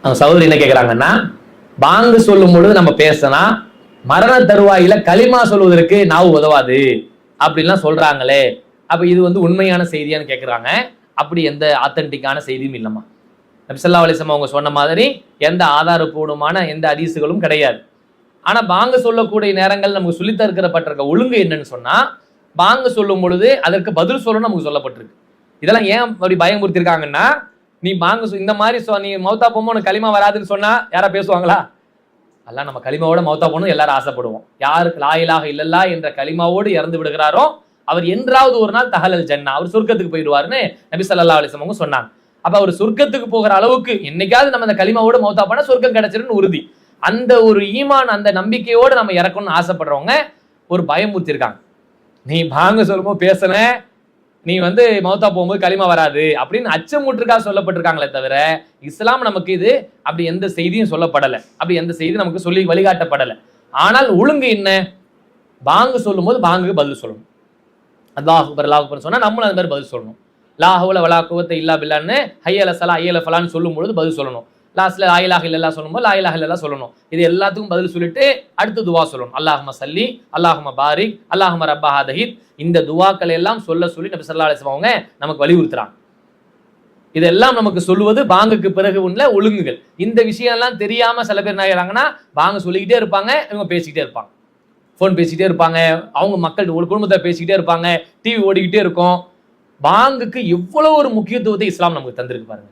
அவங்க சகோதரி என்ன கேட்கிறாங்கன்னா, பாங்கு சொல்லும் பொழுது நம்ம பேசினா மரண தருவாயில களிமா சொல்வதற்கு நாவு உதவாது அப்படின்லாம் சொல்றாங்களே, அப்ப இது உண்மையான செய்தியான்னு கேட்கிறாங்க. அப்படி எந்த ஆத்தன்டிக்கான செய்தியும் இல்லம்மா. நபி ஸல்லல்லாஹு அலைஹி வஸல்லம் அவங்க சொன்ன மாதிரி எந்த ஆதாரப்பூர்வமான எந்த ஹதீஸுகளும் கிடையாது. ஆனா பாங்கு சொல்லக்கூடிய நேரங்கள் நமக்கு சொல்லித்தரப்பட்டிருக்க ஒழுங்கு என்னன்னு சொன்னா, பாங்கு சொல்லும் பொழுது அதற்கு பதில் சொல்லணும் நமக்கு சொல்லப்பட்டிருக்கு. இதெல்லாம் ஏன் அப்படி பயமுறுத்திருக்காங்கன்னா, நீ பாங்கு இந்த மாதிரி நீ மௌத்தா போமோ உனக்கு களிமா வராதுன்னு சொன்னா யாரா பேசுவாங்களா? அல்லாஹ் நம்ம களிமாவோட மௌத்தா போகணும் எல்லாரும் ஆசைப்படுவோம். யாருக்கு லா இலாஹ இல்லல்லாஹ் என்ற களிமாவோடு இறந்து விடுகிறாரோ அவர் என்றாவது ஒரு நாள் தஹலல் ஜன்னா, அவர் சொர்க்கத்துக்கு போயிடுவாருன்னு நபி ஸல்லல்லாஹு அலைஹி வஸல்லம் சொன்னாங்க. அப்ப அவர் சொர்க்கத்துக்கு போகிற அளவுக்கு என்னைக்காவது நம்ம அந்த களிமாவோட மௌத்தா போனா சொர்க்கம் கிடைச்சிருன்னு உறுதி. அந்த ஒரு ஈமான் அந்த நம்பிக்கையோடு நம்ம இறக்கணும்னு ஆசைப்படுறவங்க ஒரு பயமுறுத்திருக்காங்க. நீ பாங்கு சொல்லும்போது பேசுன, நீ மௌத்தா போகும்போது களிமா வராது அப்படின்னு அச்சமூற்றுக்காக சொல்லப்பட்டிருக்காங்களே தவிர, இஸ்லாம் நமக்கு இது அப்படி எந்த செய்தியும் சொல்லப்படலை. அப்படி எந்த செய்தி நமக்கு சொல்லி வழிகாட்டப்படலை. ஆனால் ஒழுங்கு என்ன? பாங்கு சொல்லும் போது பாங்குக்கு பதில் சொல்லணும். அல்லாஹ் அக்பர் அல்லாஹ் அக்பர் சொன்னா நம்மளும் அந்த மாதிரி பதில் சொல்லணும். லா ஹவுல வலா குவத்த இல்லா பில்லான்னு ஹய்ய அலா ஸலா ஹய்ய அலா ஃபலான்னு சொல்லும் பொழுது பதில் சொல்லணும். லாஸ்ட்ல லா இலாஹ இல்லல்லாஹ் சொல்லும்போது லா இலாஹ இல்லல்லாஹ் சொல்லணும். இது எல்லாத்துக்கும் பதில் சொல்லிட்டு அடுத்து துவா சொல்லணும். அல்லாஹும்ம ஸல்லி அல்லாஹும்ம பாரிக் அல்லாஹும்ம ரப்ப ஹாதிஹித். இந்த துவாக்கள் எல்லாம் சொல்லி நபி ஸல்லல்லாஹு அலைஹி வஸல்லம் அவங்க நமக்கு வலியுறுத்துறாங்க. இதெல்லாம் நமக்கு சொல்லுவது பாங்குக்கு பிறகு உள்ள ஒழுங்குகள். இந்த விஷயம் எல்லாம் தெரியாம சில பேர் என்ன செய்றாங்கன்னா, பாங்கு சொல்லிக்கிட்டே இருப்பாங்க, இவங்க பேசிக்கிட்டே இருப்பாங்க, போன் பேசிக்கிட்டே இருப்பாங்க, அவங்க மக்கள் ஒரு குடும்பத்தை பேசிக்கிட்டே இருப்பாங்க, டிவி ஓடிக்கிட்டே இருக்கும். பாங்குக்கு எவ்வளவு ஒரு முக்கியத்துவத்தை இஸ்லாம் நமக்கு தந்திருக்கு பாருங்க.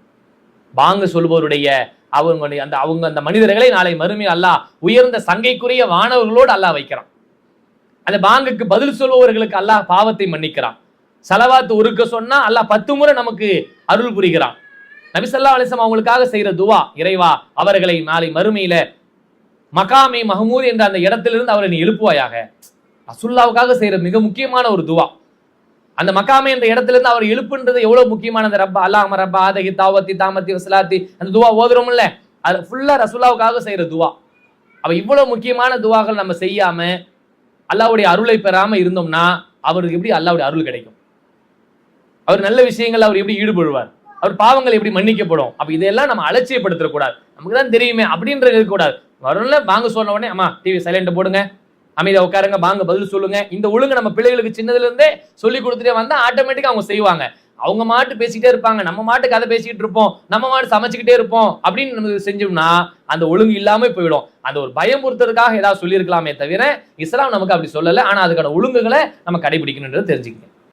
பாங்கு சொல்பவருடைய அவங்க அந்த மனிதர்களை நாளை மறுமை அல்லாஹ் உயர்ந்த சங்கைக்குரிய வானவர்களோடு அல்லாஹ் வைக்கிறான். அந்த பாங்குக்கு பதில் சொல்பவர்களுக்கு அல்லாஹ் பாவத்தை மன்னிக்கிறான். ஸலவாத் உருக்க சொன்னா அல்லாஹ் 10 முறை நமக்கு அருள் புரிகிறான். நபி ஸல்லல்லாஹு அலைஹி வஸல்லம் அவங்களுக்காக செய்யற துவா, இறைவா அவர்களை நாளை மறுமையில மகாமே மஹமூத் என்ற அந்த இடத்திலிருந்து அவரை நீ எழுப்புவாயாக. ரசூலுல்லாஹ்வுக்காக செய்யற மிக முக்கியமான ஒரு துவா. அந்த மகாமே என்ற இடத்திலிருந்து அவர் எழுப்புன்றது எவ்வளவு முக்கியமானது. ரப்ப அல்லாஹும்ம ரப்ப ஆதகி தாவத்தி தாமத்தி வஸலாத்தி அந்த துவா ஓதுறோம்ல, அது ஃபுல்லா ரசூலுல்லாஹ்வுக்காக செய்யற துவா. அப்ப இவ்வளவு முக்கியமான துவாக்கள் நம்ம செய்யாம அல்லாஹ்வுடைய அருளை பெறாம இருந்தோம்னா அவருக்கு எப்படி அல்லாஹ்வுடைய அருள் கிடைக்கும்? அவர் நல்ல விஷயங்கள் அவர் எப்படி ஈடுபடுவார்? அவர் பாவங்கள் எப்படி மன்னிக்கப்படும்? அப்ப இதெல்லாம் நம்ம அலட்சியப்படுத்தக்கூடாது. நமக்கு தான் தெரியுமே அப்படின்றது இருக்கக்கூடாது. வரல பாங்க சொன்ன உடனே அம்மா டிவி சைலண்ட் போடுங்க, அமைதியா உட்காருங்க, பாங்க பதில் சொல்லுங்க. இந்த ஒழுங்கு நம்ம பிள்ளைகளுக்கு சின்னதுல இருந்தே சொல்லி கொடுத்துட்டே வந்தா ஆட்டோமேட்டிக்கா அவங்க செய்வாங்க. அவங்க மாட்டு பேசிக்கிட்டே இருப்பாங்க, நம்ம மாட்டு கதை பேசிக்கிட்டு இருப்போம், நம்ம மாட்டு சமைச்சுக்கிட்டே இருப்போம் அப்படின்னு நம்ம செஞ்சோம்னா அந்த ஒழுங்கு இல்லாம போயிடும். அந்த ஒரு பயமுறுத்துறதுக்காக ஏதாவது சொல்லியிருக்கலாமே தவிர இஸ்லாம் நமக்கு அப்படி சொல்லலை. ஆனா அதுக்கான ஒழுங்குகளை நம்ம கடைபிடிக்கணும்ன்றது தெரிஞ்சுக்கணும்.